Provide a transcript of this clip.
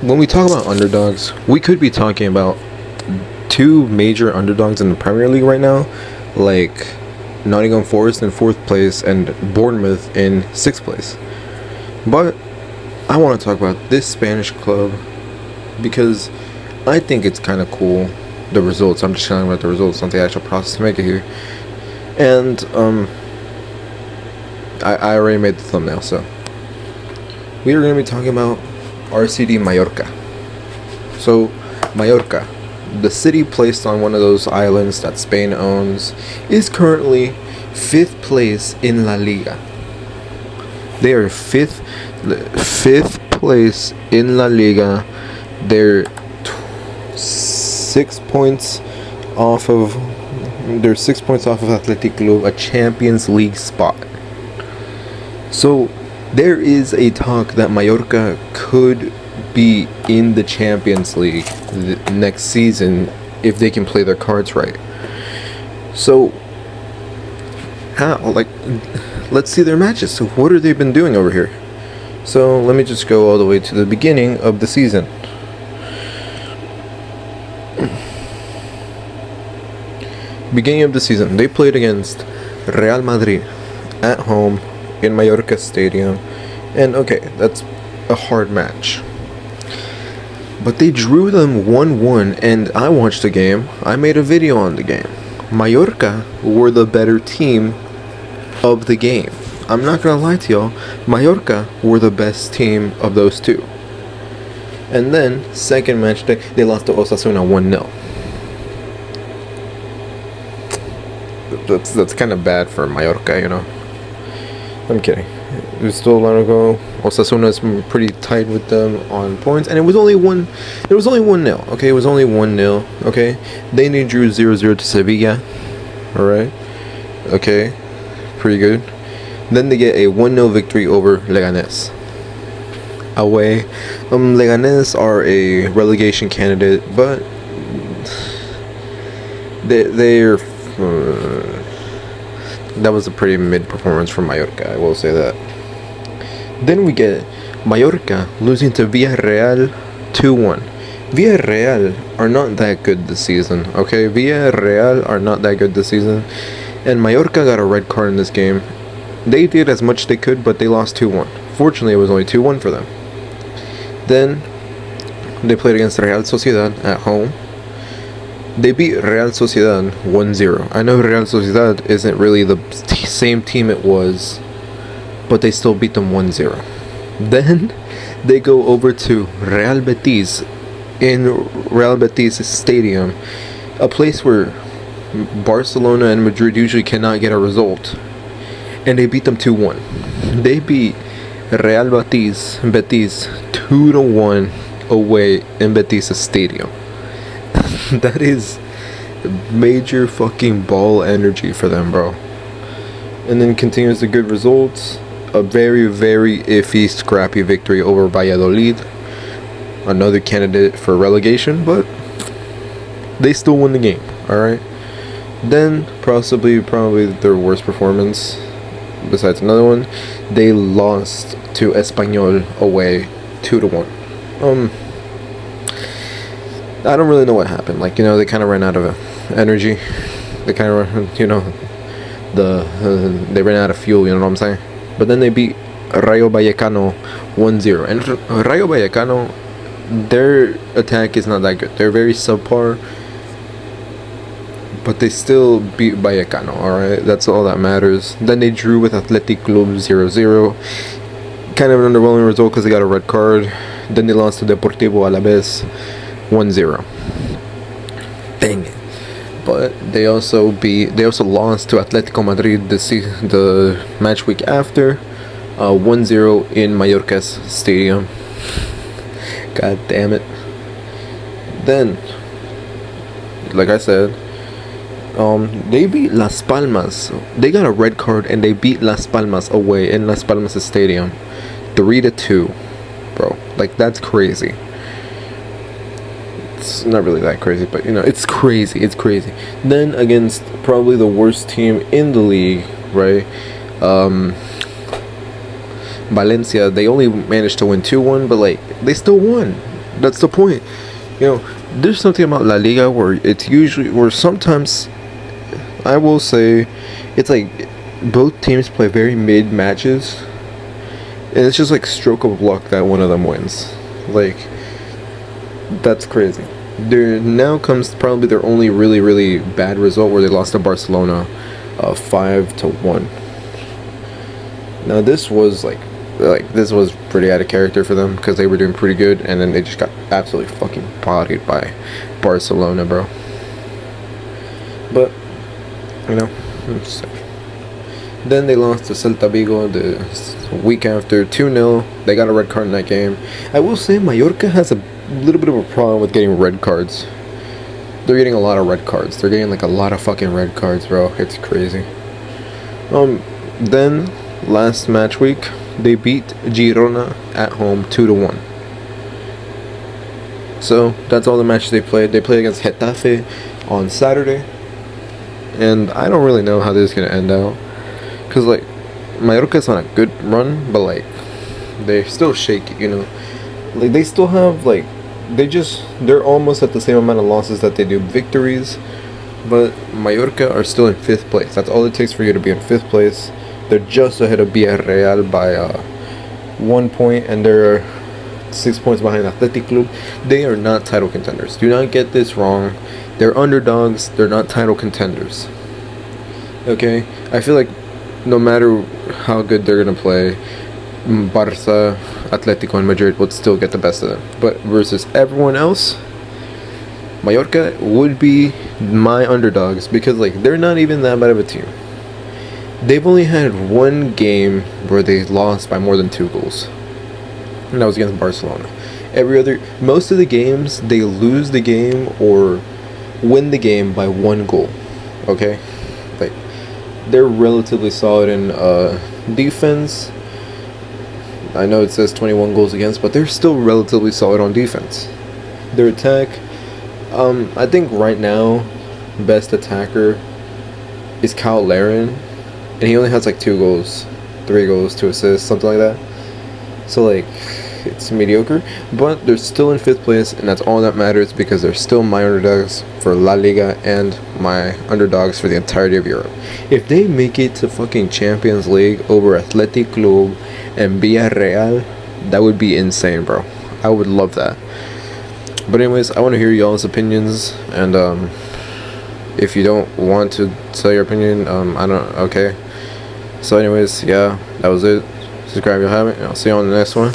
when we talk about underdogs, we could be talking about two major underdogs in the Premier League right now, like Nottingham Forest in 4th place and Bournemouth in 6th place. But I want to talk about this Spanish club because I think it's kind of cool, the results. I'm just talking about the results, not the actual process to make it here. And I already made the thumbnail, so we are going to be talking about RCD Mallorca. So Mallorca, the city placed on one of those islands that Spain owns, is currently 5th place in La Liga. They are fifth place in La Liga. They're 6 points off of. They're 6 points off of Athletic Club, a Champions League spot. So there is a talk that Mallorca could be in the Champions League next season if they can play their cards right. So how? Let's see their matches. So what have they been doing over here? So let me just go all the way to the beginning of the season. Beginning of the season, they played against Real Madrid at home in Mallorca Stadium, and okay, that's a hard match. But they drew them 1-1, and I watched the game. I made a video on the game. Mallorca were the better team of the game. I'm not gonna lie to y'all. Mallorca were the best team of those two. And then, second match day, they lost to Osasuna 1-0. That's kind of bad for Mallorca, you know. I'm kidding. There's still a lot to go. Osasuna's pretty tight with them on points, and it was only 1-0. Okay, it was only 1-0. Okay, they drew 0-0 to Sevilla. All right. Okay, pretty good. Then they get a 1-0 victory over Leganés away. Leganés are a relegation candidate, but they're that was a pretty mid performance from Mallorca, I will say that. Then we get Mallorca losing to Villarreal 2-1. Villarreal are not that good this season, okay? Villarreal are not that good this season. And Mallorca got a red card in this game. They did as much they could, but they lost 2-1. Fortunately, it was only 2-1 for them. Then they played against Real Sociedad at home. They beat Real Sociedad 1-0. I know Real Sociedad isn't really the same team it was, but they still beat them 1-0. Then they go over to Real Betis in Real Betis Stadium, a place where Barcelona and Madrid usually cannot get a result, and they beat them 2-1. They beat Real Betis 2-1 away in Betis Stadium. That is major fucking ball energy for them, bro. And then continues the good results. A very, very iffy, scrappy victory over Valladolid. Another candidate for relegation, but they still won the game, alright? Then, probably their worst performance, besides another one, they lost to Espanyol away 2-1. I don't really know what happened. Like, you know, they kind of ran out of energy. They kind of, you know, they ran out of fuel, you know what I'm saying? But then they beat Rayo Vallecano 1-0. And Rayo Vallecano, their attack is not that good. They're very subpar. But they still beat Vallecano, alright? That's all that matters. Then they drew with Athletic Club 0-0. Kind of an underwhelming result because they got a red card. Then they lost to Deportivo Alaves 1-0. Dang it. But they also lost to Atletico Madrid the match week after, 1-0 in Mallorca's stadium. God damn it. Then, like I said, they beat Las Palmas. They got a red card and they beat Las Palmas away in Las Palmas stadium 3-2. Bro, like, that's crazy. It's not really that crazy, but you know, it's crazy. Then against probably the worst team in the league, right? Valencia, they only managed to win 2-1, but like, they still won. That's the point. There's something about La Liga where it's usually, where sometimes, I will say, it's like both teams play very mid matches, and it's just like stroke of luck that one of them wins. Like, that's crazy. There now comes probably their only really, really bad result where they lost to Barcelona 5-1. Now this was this was pretty out of character for them because they were doing pretty good, and then they just got absolutely fucking bodied by Barcelona, bro. But then they lost to Celta Vigo the week after 2-0. They got a red card in that game. I will say Mallorca has a little bit of a problem with getting red cards. They're getting a lot of red cards. They're getting like a lot of fucking red cards, bro. It's crazy. Then last match week they beat Girona at home 2-1. So that's all the matches they played. They played against Getafe on Saturday, and I don't really know how this is gonna end out, cause like Mallorca's on a good run, but like they're still shaky, like they still have like they're almost at the same amount of losses that they do victories, but Mallorca are still in 5th place. That's all it takes for you to be in 5th place. They're just ahead of Villarreal by 1 point, and they're 6 points behind Athletic Club. They are not title contenders. Do not get this wrong. They're underdogs. They're not title contenders. Okay? I feel like no matter how good they're going to play, Barca, Atletico, and Madrid would still get the best of them. But versus everyone else, Mallorca would be my underdogs because like they're not even that bad of a team. They've only had one game where they lost by more than 2 goals, and that was against Barcelona. Most of the games, they lose the game or win the game by 1 goal. Okay, like they're relatively solid in defense. I know it says 21 goals against, but they're still relatively solid on defense. Their attack, I think right now, best attacker is Kyle Larin, and he only has like 2 goals, 3 goals, 2 assists, something like that. So like, it's mediocre, but they're still in 5th place, and that's all that matters because they're still my underdogs for La Liga and my underdogs for the entirety of Europe. If they make it to fucking Champions League over Athletic Club and Villarreal, that would be insane, bro. I would love that. But anyways, I want to hear y'all's opinions, and if you don't want to tell your opinion, okay. So anyways, yeah, that was it. Subscribe if you haven't, and I'll see you on the next one.